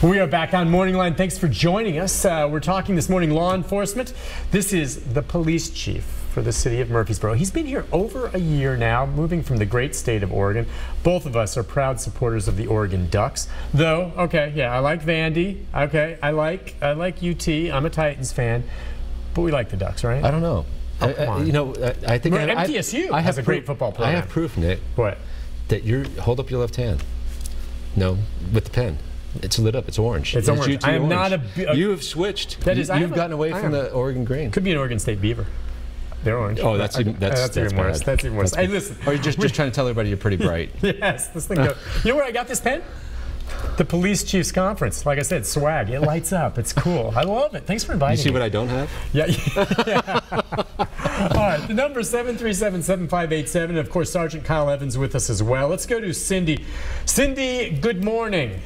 We are back on Morning Line. Thanks for joining us. We're talking this morning law enforcement. This is the police chief for the city of Murfreesboro. He's been here over a year now, moving from the great state of Oregon. Both of us are proud supporters of the Oregon Ducks. Though, okay, yeah, I like Vandy. Okay, I like UT. I'm a Titans fan, but we like the Ducks, right? I don't know. You know, I think MTSU has a great football program. I have proof, Nick. What? That you're hold up your left hand. No, with the pen. It's lit up. It's orange. It's orange. I am not a. You have switched. That is, you've gotten away from the Oregon green. Could be an Oregon State Beaver. They're orange. Oh, that's even worse. That's even worse. Hey, listen. Or you're just trying to tell everybody you're pretty bright. Yes, this thing goes. You know where I got this pen? The Police Chiefs Conference. Like I said, swag. It lights up. It's cool. I love it. Thanks for inviting me. You see what I don't have? Yeah. All right. The number is 737-7587. And of course, Sergeant Kyle Evans with us as well. Let's go to Cindy. Cindy, good morning.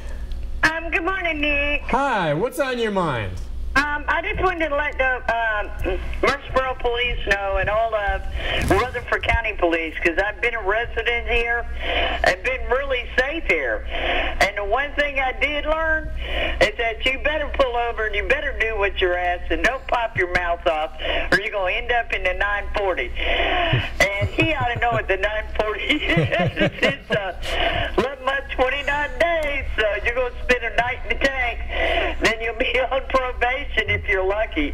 Good morning, Nick. Hi. What's on your mind? I just wanted to let the Murfreesboro Police know and all of Rutherford County Police, because I've been a resident here and been really safe here. And the one thing I did learn is that you better pull over and you better do what you're asked and don't pop your mouth off or you're going to end up in the 940. And he ought to know what the 940 is. It's 11 months, 29 days, so you're going to spend a night in the tank. Then you'll be on probation if you're lucky.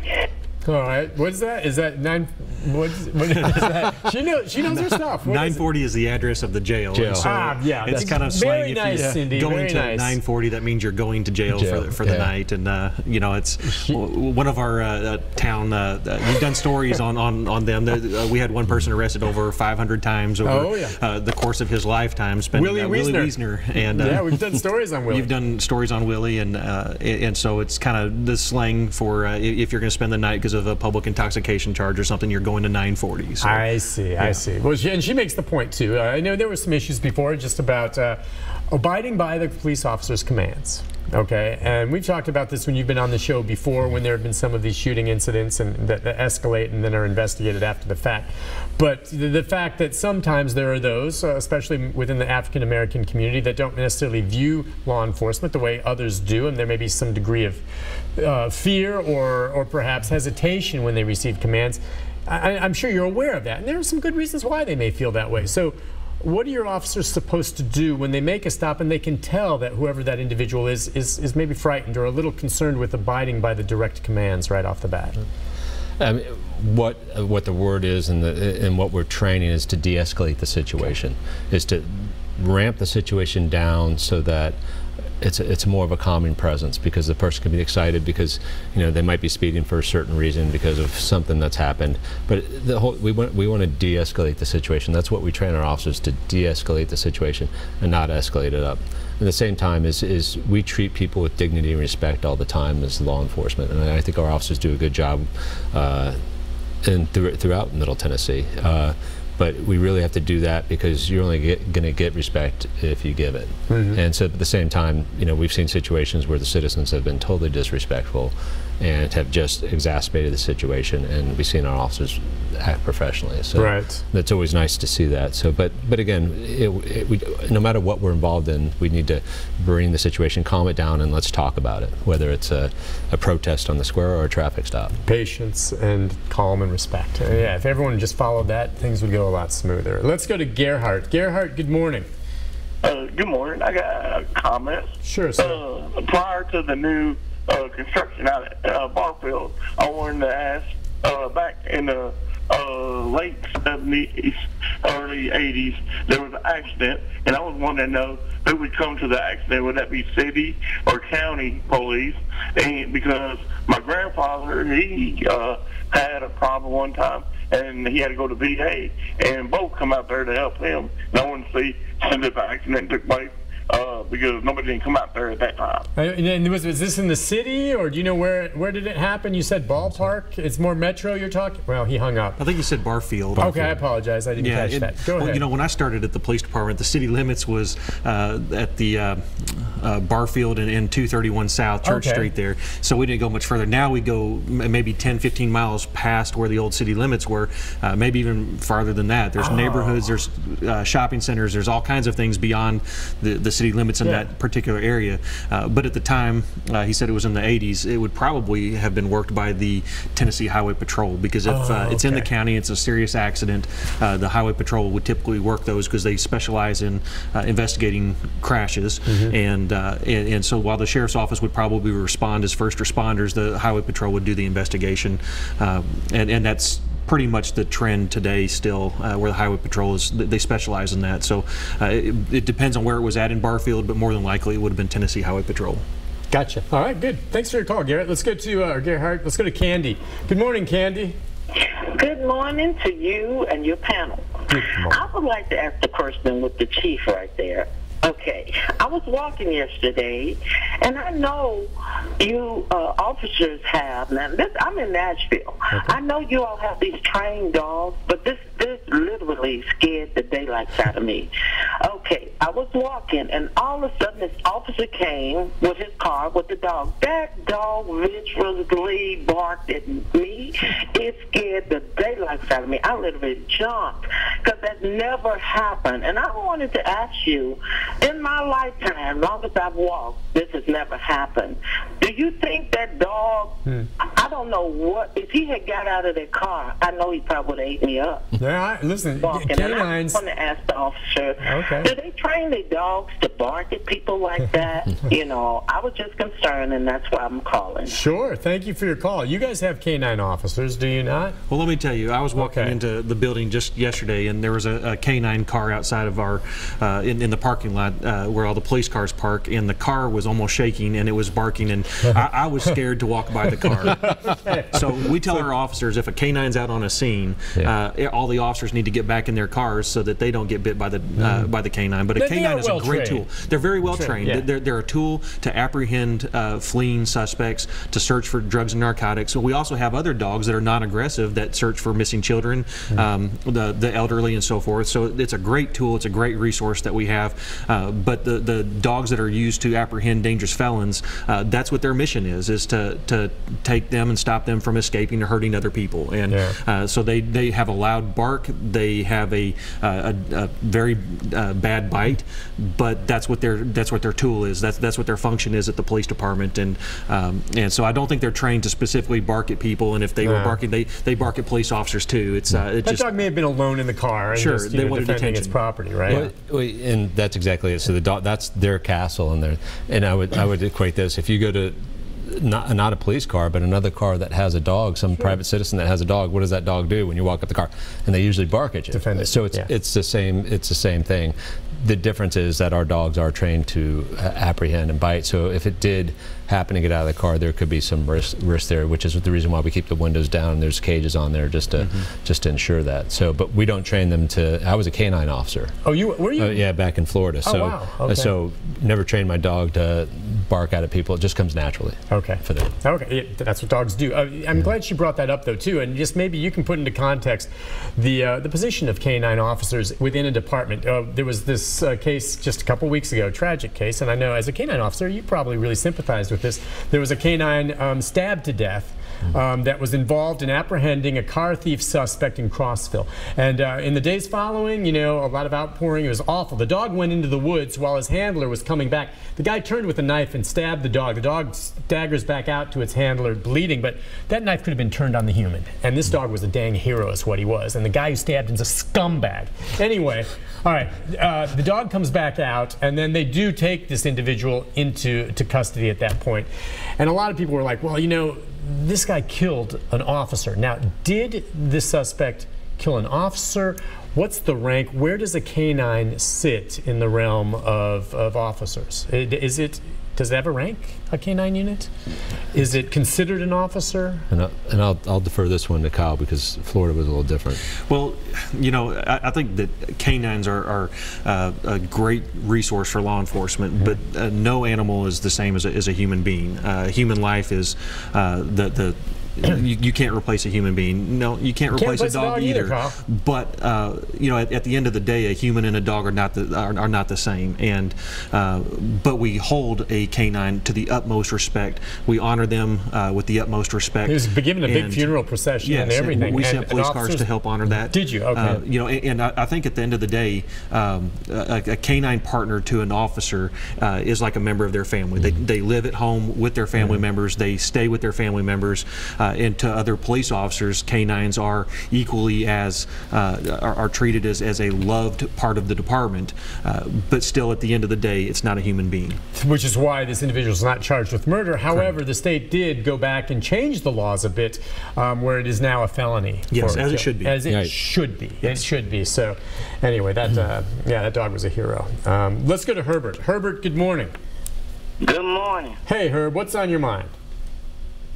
All right. What's that? Is that 9? What is that? She knows her stuff. 940 is the address of the jail. Jail. So yeah. It's kind of slang. Very nice, Cindy. Going very to nice. 940, that means you're going to jail. for the night. And you know, it's one of our town. We've done stories on them. We had one person arrested over 500 times over the course of his lifetime. Willie Wiesner. And yeah, we've done stories on Willie. You've done stories on Willie, and so it's kind of the slang for if you're going to spend the night because of a public intoxication charge or something, you're going to 940. So, I see. I see. Well, and she makes the point too. I know there were some issues before just about abiding by the police officer's commands. Okay, and we've talked about this when you've been on the show before, when there have been some of these shooting incidents and that escalate and then are investigated after the fact. But the fact that sometimes there are those, especially within the African American community, that don't necessarily view law enforcement the way others do, and there may be some degree of fear or perhaps hesitation when they receive commands. I'm sure you're aware of that, and there are some good reasons why they may feel that way. So what are your officers supposed to do when they make a stop and they can tell that whoever that individual is maybe frightened or a little concerned with abiding by the direct commands right off the bat? What the word is and what we're training is to de-escalate the situation, is to ramp the situation down so that it's more of a calming presence, because the person can be excited because they might be speeding for a certain reason because of something that's happened. But we want to de-escalate the situation. That's what we train our officers, to de-escalate the situation and not escalate it up. At the same time, is we treat people with dignity and respect all the time as law enforcement, and I think our officers do a good job throughout Middle Tennessee. But we really have to do that because you're only going to get respect if you give it. And so at the same time, we've seen situations where the citizens have been totally disrespectful and have just exacerbated the situation, and we've seen our officers act professionally. So it's always nice to see that. So, but again, no matter what we're involved in, we need to bring the situation, calm it down, and let's talk about it, whether it's a protest on the square or a traffic stop. Patience and calm and respect. Yeah, if everyone just followed that, things would go a lot smoother. Let's go to Gerhardt. Gerhardt, good morning. Good morning. I got a comment. Sure, sir. Prior to the new construction out at Barfield, I wanted to ask, back in the late 70s, early 80s, there was an accident, and I was wanting to know who would come to the accident. Would that be city or county police? And because my grandfather, he had a problem one time, and he had to go to VA, and both come out there to help him. And I wanted to see if the accident took place, because nobody didn't come out there at that time. And was this in the city, or do you know where did it happen? You said ballpark. It's more metro you're talking? Well, he hung up. I think you said Barfield. Okay, I apologize. I didn't catch that. Go ahead. When I started at the police department, the city limits was at the Barfield and 231 South Church Street there. So we didn't go much further. Now we go maybe 10, 15 miles past where the old city limits were, maybe even farther than that. There's neighborhoods, there's shopping centers, there's all kinds of things beyond the city limits in that particular area. But at the time, he said it was in the 80s, it would probably have been worked by the Tennessee Highway Patrol, because if it's in the county, it's a serious accident, the Highway Patrol would typically work those because they specialize in investigating crashes. And so while the Sheriff's Office would probably respond as first responders, the Highway Patrol would do the investigation. And that's pretty much the trend today still, where the Highway Patrol is, they specialize in that. So it depends on where it was at in Barfield, but more than likely it would have been Tennessee Highway Patrol. Gotcha. All right, good. Thanks for your call, Garrett. Let's go to Gerhard. Let's go to Candy. Good morning, Candy. Good morning to you and your panel. I would like to ask the question with the chief right there. Okay, I was walking yesterday, and I know you officers have, now I'm in Nashville. I know you all have these trained dogs, but this literally scared the daylights out of me. Okay, I was walking, and all of a sudden this officer came with his car with the dog. That dog viciously barked at me. It scared the daylights out of me. I literally jumped, because that never happened. And I wanted to ask you, in my lifetime, long as I've walked, this has never happened. Do you think that dog, I don't know what, if he had got out of that car, I know he probably would have ate me up. Yeah, listen, canines. And I want to ask the officer, do they train their dogs to bark at people like that? You know, I was just concerned, and that's why I'm calling. Sure, thank you for your call. You guys have canine officers, do you not? Well, let me tell you, I was walking into the building just yesterday, and there was a canine car outside of our, in the parking lot where all the police cars park, and the car was almost shaking, and it was barking, and I was scared to walk by the car. So we tell our officers, if a canine's out on a scene, all the officers need to get back in their cars so that they don't get bit by the canine. But a canine is a great tool. They're very well trained. They're a tool to apprehend fleeing suspects, to search for drugs and narcotics. So we also have other dogs that are non-aggressive that search for missing children, the elderly, and so forth. So it's a great tool. It's a great resource that we have. But the dogs that are used to apprehend dangerous felons, that's what their mission is to take them and stop them from escaping or hurting other people. And so they have a loud bark. They have a very bad bite, but that's what their tool is. That's what their function is at the police department. And so I don't think they're trained to specifically bark at people. And if they were barking, they bark at police officers too. That dog may have been alone in the car. And just, they wanted defending its property, right? Well, and that's exactly it. So the dog, that's their castle, and I would equate this. If you go to not a police car, but another car that has a dog, some private citizen that has a dog, what does that dog do when you walk up the car? And they usually bark at you. Defend it. So it's the same thing. The difference is that our dogs are trained to apprehend and bite. So if it did happen to get out of the car, there could be some risk there, which is the reason why we keep the windows down. There's cages on there just to ensure that. So, but we don't train them to. I was a canine officer. Oh, were you? Yeah, back in Florida. Oh, so, wow. Okay. So never trained my dog to bark out at people. It just comes naturally. Okay. For them. Okay, that's what dogs do. I'm glad she brought that up though too, and just maybe you can put into context the position of canine officers within a department. There was this case just a couple weeks ago, tragic case, and I know as a canine officer you probably really sympathized with this. There was a canine stabbed to death that was involved in apprehending a car thief suspect in Crossville. And in the days following, you know, a lot of outpouring. It was awful. The dog went into the woods while his handler was coming back. The guy turned with a knife and stabbed the dog. The dog staggers back out to its handler, bleeding, but that knife could have been turned on the human. And this dog was a dang hero is what he was. And the guy who stabbed him is a scumbag. Anyway, all right, the dog comes back out, and then they do take this individual into custody at that point. And a lot of people were like, well, you know, this guy killed an officer. Now, did the suspect kill an officer? What's the rank? Where does a canine sit in the realm of officers? Does it have a rank, a canine unit? Is it considered an officer? And I'll defer this one to Kyle because Florida was a little different. Well, you know, I think that canines are a great resource for law enforcement, but no animal is the same as a human being. Human life is the you can't replace a human being. No, you can't replace a dog either. But you know, at the end of the day, a human and a dog are not the same. And but we hold a canine to the utmost respect. We honor them with the utmost respect. He was given a big funeral procession and everything. We sent police cars to help honor that. Did you? Okay. You know, and I think at the end of the day, a canine partner to an officer is like a member of their family. They live at home with their family members. They stay with their family members. And to other police officers, canines are equally as are treated as a loved part of the department. But still, at the end of the day, it's not a human being. Which is why this individual is not charged with murder. However, the state did go back and change the laws a bit, where it is now a felony. Yes, as it should be. As it should be. Yes. It should be. So, anyway, that yeah, that dog was a hero. Let's go to Herbert. Herbert, good morning. Good morning. Hey, Herb, what's on your mind?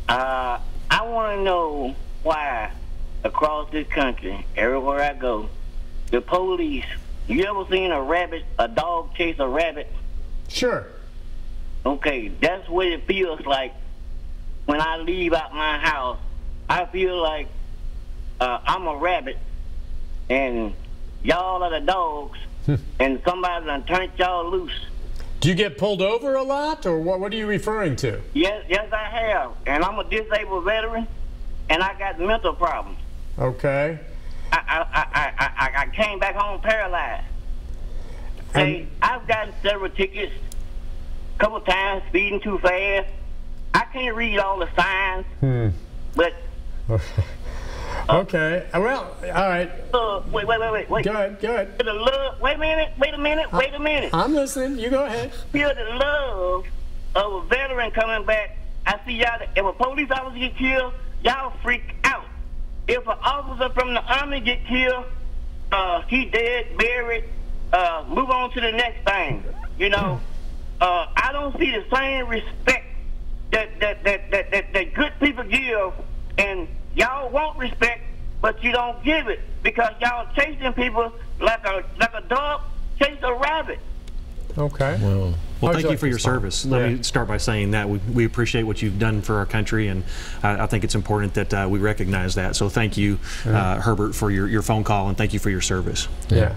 I want to know why across this country, everywhere I go, the police, you ever seen a dog chase a rabbit? Sure. Okay, that's what it feels like when I leave out my house. I feel like I'm a rabbit and y'all are the dogs and somebody done turned y'all loose. Do you get pulled over a lot, or what are you referring to? Yes, I have. And I'm a disabled veteran, and I got mental problems. Okay. I came back home paralyzed. Hey, I've gotten several tickets, a couple times, speeding too fast. I can't read all the signs, but... Okay. Well, all right. Wait. Go ahead. The love. Wait a minute. I'm listening. You go ahead. Feel the love of a veteran coming back. I see y'all. If a police officer get killed, y'all freak out. If an officer from the Army get killed, he dead, buried. Move on to the next thing. You know, I don't see the same respect that good people give, and y'all want respect, but you don't give it because y'all chasing people like a dog chase a rabbit. Okay. Well, thank you for your service. Let me start by saying that we appreciate what you've done for our country, and I think it's important that we recognize that. So thank you, Herbert, for your phone call, and thank you for your service. Yeah.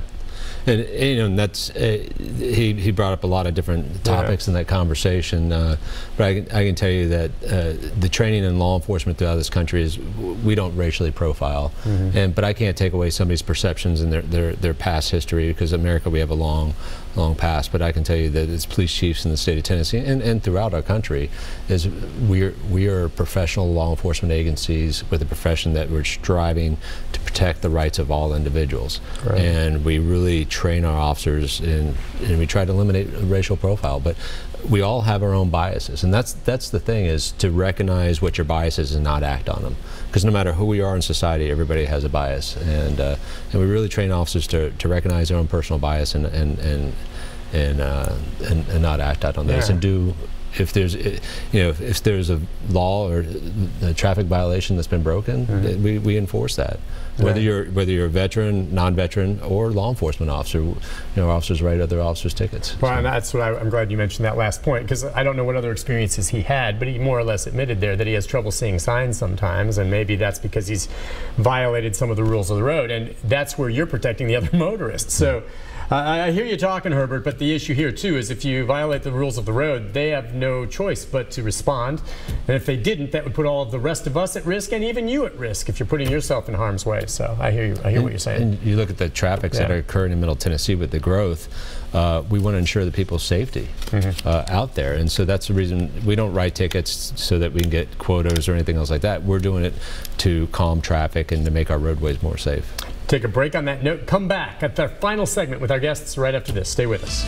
And you know, that's he brought up a lot of different topics in that conversation, but I can tell you that the training in law enforcement throughout this country is we don't racially profile, but I can't take away somebody's perceptions and their past history, because in America we have a long past. But I can tell you that as police chiefs in the state of Tennessee and throughout our country, is we are professional law enforcement agencies with a profession that we're striving to protect the rights of all individuals, and we really train our officers and we try to eliminate a racial profile. But we all have our own biases, and that's the thing, is to recognize what your bias is and not act on them, because no matter who we are in society, everybody has a bias, and we really train officers to recognize their own personal bias and not act out on those, and do, if there's if there's a law or a traffic violation that's been broken, we enforce that. Whether you're a veteran, non-veteran, or law enforcement officer, officers write other officers' tickets. Well, and that's what I'm glad you mentioned that last point, because I don't know what other experiences he had, but he more or less admitted there that he has trouble seeing signs sometimes, and maybe that's because he's violated some of the rules of the road, and that's where you're protecting the other motorists. So I hear you talking, Herbert, but the issue here too is if you violate the rules of the road, they have no choice but to respond, and if they didn't, that would put all of the rest of us at risk, and even you at risk if you're putting yourself in harm's way. So I hear you. I hear what you're saying. And you look at the traffics that are occurring in Middle Tennessee with the growth. We want to ensure the people's safety out there, and so that's the reason we don't write tickets so that we can get quotas or anything else like that. We're doing it to calm traffic and to make our roadways more safe. Take a break on that note. Come back at the final segment with our guests right after this. Stay with us.